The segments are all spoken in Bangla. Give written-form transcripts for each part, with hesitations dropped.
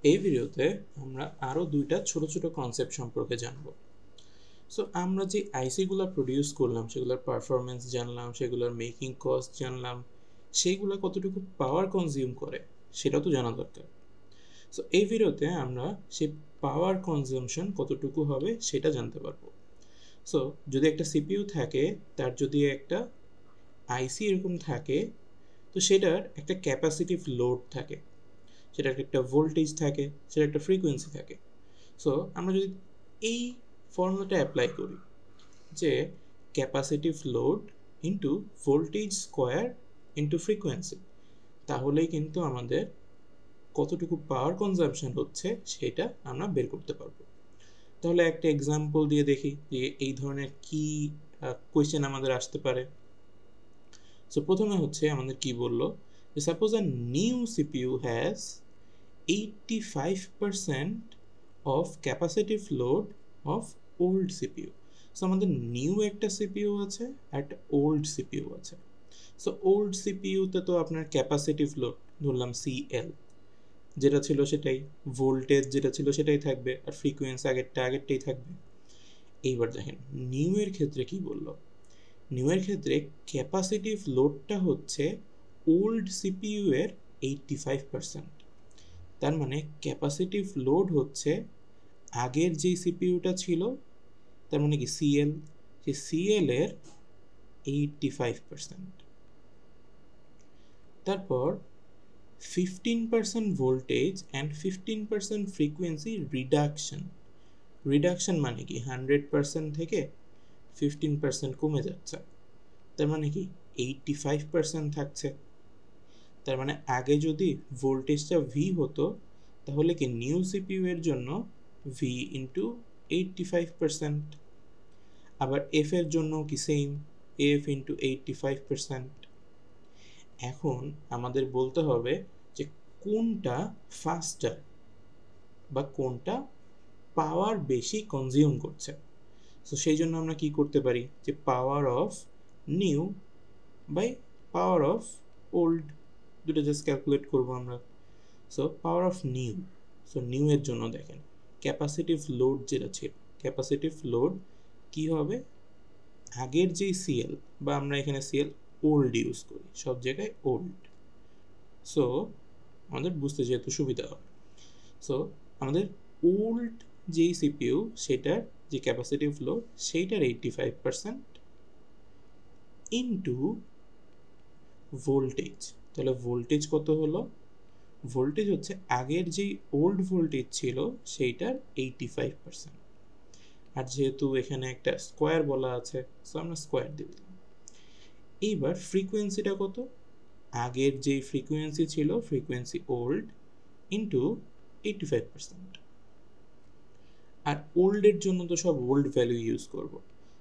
এই ভিডিওতে আমরা আরও দুইটা ছোট ছোট কনসেপ্ট সম্পর্কে জানব। সো আমরা যে আইসিগুলো প্রডিউস করলাম সেগুলোর পারফরমেন্স জানলাম, সেগুলোর মেকিং কস্ট জানলাম, সেইগুলো কতটুকু পাওয়ার কনজিউম করে সেটাও তো জানা দরকার। সো এই ভিডিওতে আমরা সেই পাওয়ার কনজিউমশন কতটুকু হবে সেটা জানতে পারবো। সো যদি একটা সিপিইউ থাকে, তার যদি একটা আইসি এরকম থাকে, তো সেটার একটা ক্যাপাসিটিভ লোড থাকে, সেটার একটা ভোল্টেজ থাকে, সেটার একটা ফ্রিকোয়েন্সি থাকে। সো আমরা যদি এই ফর্মুলাটা অ্যাপ্লাই করি যে capacitive load into voltage square into frequency, তাহলেই কিন্তু আমাদের কতটুকু পাওয়ার কনজাম্পশন হচ্ছে সেটা আমরা বের করতে পারবো। তাহলে একটা এক্সাম্পল দিয়ে দেখি যে এই ধরনের কি কোয়েশ্চেন আমাদের আসতে পারে। সো প্রথমে হচ্ছে আমাদের কি বললো যে suppose a new CPU has 85% of capacitive load of old CPU. So আমাদের নিউ একটা সিপিইউ আছে আর একটা ওল্ড সিপিইউ আছে। সো ওল্ড সিপিইউতে তো আপনার ক্যাপাসিটিভ লোড ধরলাম সিএল, যেটা ছিল সেটাই, ভোল্টেজ যেটা ছিল সেটাই থাকবে, আর ফ্রিকোয়েন্সি আগেরটাই থাকবে। এইবার দেখেন নিউ এর ক্ষেত্রে কি বললো, নিউ এর ক্ষেত্রে ক্যাপাসিটিভ লোডটা হচ্ছে ওল্ড সিপিইউ এর 85%। তার মানে ক্যাপাসিটিভ লোড হচ্ছে আগের যে সিপিইউটা ছিল, তার মানে কি সিএল, যে সিএল এর 85%। তারপর 15% voltage and 15% frequency reduction. Reduction মানে কি 100% থেকে 15% কমে যাচ্ছে, তার মানে কি 85% থাকছে। তার মানে আগে যদি ভোল্টেজটা ভি হতো, তাহলে কি নিউ সিপিইউ এর জন্য ভি ইন্টু 85%, আবার এফ এর জন্য কি সেম, এফ ইন্টু 85%। এখন আমাদের বলতে হবে যে কোনটা ফাস্টার বা কোনটা পাওয়ার বেশি কনজিউম করছে। সো সেই জন্য আমরা কি করতে পারি যে power of new by power of old, দুটো জাস্ট ক্যালকুলেট করবো আমরা। So power of new, so new এর জন্য দেখেন ক্যাপাসিটিভ লোড যেটা ছিল, ক্যাপাসিটিভ লোড কি হবে, আগের যেই সিএল, বা আমরা এখানে সিএল ওল্ড ইউজ করি, সব জায়গায় ওল্ড, সো আমাদের বুঝতে যেহেতু সুবিধা হবে। সো আমাদের ওল্ড যেই সিপিইউ সেটার যে ক্যাপাসিটিভ লোড সেইটার 85% ইন্টু ভোল্টেজ। তাহলে ভোল্টেজ কত হলো, ভোল্টেজ হচ্ছে আগের যেই ওল্ড ভোল্টেজ ছিল সেইটার 85%। আর যেহেতু এখানে একটা স্কোয়ার বলা আছে, সো আমরা স্কোয়ার দিয়ে দিলাম। এইবার ফ্রিকোয়েন্সিটা কত, আগের যেই ফ্রিকোয়েন্সি ছিল ফ্রিকোয়েন্সি ওল্ড ইন্টু 85%। আর ওল্ডের জন্য তো সব ওল্ড ভ্যালু ইউজ করব,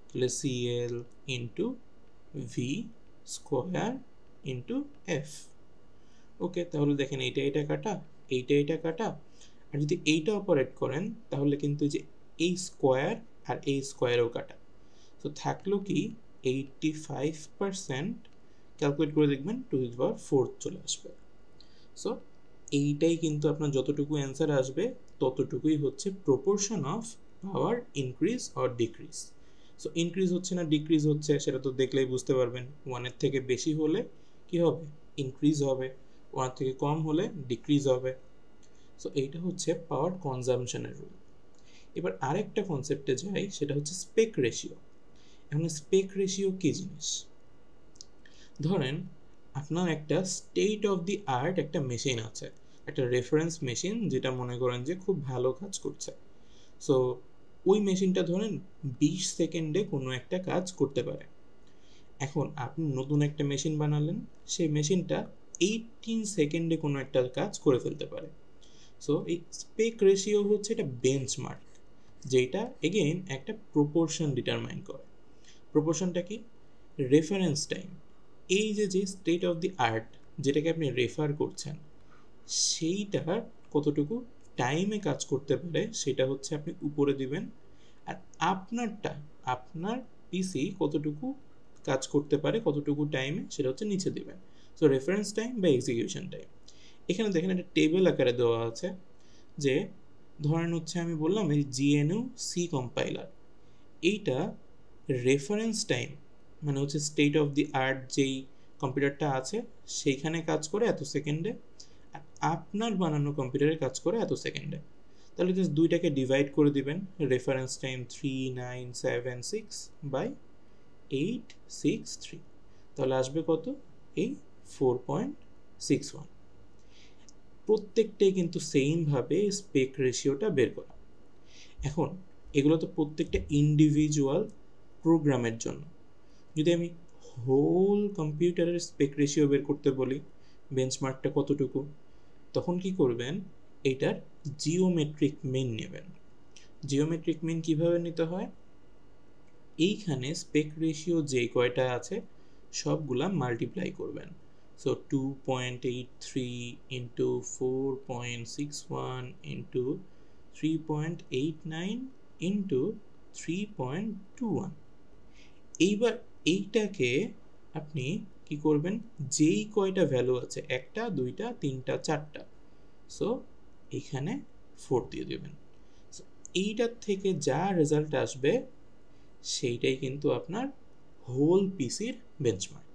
তাহলে CL into V square into F. Okay, তাহলে দেখেন এইটা কাটা, এইটা কাটা, আর যদি এইটা অপারেট করেন তাহলে কিন্তু যে এই স্কোয়ার আর এই স্কোয়ারও কাটা, তো থাকলো কি 85%, ক্যালকুলেট করে দেখবেন 2^4 চলে আসবে। সো এইটাই কিন্তু আপনার যতটুকু অ্যান্সার আসবে ততটুকুই হচ্ছে proportion of power increase or decrease. So increase হচ্ছে না ডিক্রিজ হচ্ছে সেটা তো দেখলেই বুঝতে পারবেন, ওয়ানের থেকে বেশি হলে কি হবে, ইনক্রিজ হবে, ওয়ান থেকে কম হলে ডিক্রিজ হবে। সো এইটা হচ্ছে পাওয়ার কনজামশনের রুল। এবার আরেকটা কনসেপ্টে যাই, সেটা হচ্ছে স্পেক রেশিও। এখন স্পেক রেশিও কী জিনিস, ধরেন আপনার একটা স্টেট অফ দি আর্ট একটা মেশিন আছে, একটা রেফারেন্স মেশিন, যেটা মনে করেন যে খুব ভালো কাজ করছে। সো ওই মেশিনটা ধরেন 20 সেকেন্ডে কোনো একটা কাজ করতে পারে। এখন আপনি নতুন একটা মেশিন বানালেন, সেই মেশিনটা 18 সেকেন্ডে কোনো একটা কাজ করে ফেলতে পারে। সো এই স্পেক রেশিও হচ্ছে এটা বেঞ্চমার্ক, যেটা এগেইন একটা প্রপোর্শন ডিটারমাইন করে। প্রপোর্শনটা কি, রেফারেন্স টাইম, এই যে স্টেট অফ দি আর্ট যেটাকে আপনি রেফার করছেন সেইটা কতটুকু টাইমে কাজ করতে পারে সেটা হচ্ছে আপনি উপরে দিবেন, আর আপনার পিসি কতটুকু কাজ করতে পারে কতটুকু টাইমে সেটা হচ্ছে নিচে দিবেন। সো রেফারেন্স টাইম বা এক্সিকিউশন টাইম, এখানে দেখেন একটা টেবিল আকারে দেওয়া আছে। যে ধরেন হচ্ছে আমি বললাম এই GNU C কম্পাইলার, এইটা রেফারেন্স টাইম মানে হচ্ছে স্টেট অফ দি আর্ট যেই কম্পিউটারটা আছে সেইখানে কাজ করে এত সেকেন্ডে, আর আপনার বানানো কম্পিউটারে কাজ করে এত সেকেন্ডে। তাহলে জাস্ট দুইটাকে ডিভাইড করে দিবেন, রেফারেন্স টাইম 3976 বাই 863, তাহলে আসবে কত? এই 4.61। প্রত্যেকটাই কিন্তু সেমভাবে স্পেক রেশিওটা বের করা। এখন এগুলো তো প্রত্যেকটা ইন্ডিভিজুয়াল প্রোগ্রামের জন্য। যদি আমি হোল কম্পিউটারের স্পেক রেশিও বের করতে বলি, বেঞ্চমার্কটা কতটুকু, তখন কি করবেন, এইটার জিওমেট্রিক মিন নেবেন। জিওমেট্রিক মিন কিভাবে নিতে হয়, এইখানে স্পেক রেশিও যে কয়টা আছে সবগুলা মাল্টিপ্লাই করবেন। So 2.83 into 4.61 into 3.89 into 3.21। এইবার এইটাকে আপনি কি করবেন, যেই কয়টা ভ্যালু আছে, একটা দুইটা তিনটা চারটা, সো এখানে 4 দিয়ে দেবেন। এইটার থেকে যা রেজাল্ট আসবে সেইটাই কিন্তু আপনার হোল পিসির বেঞ্চমার্ক।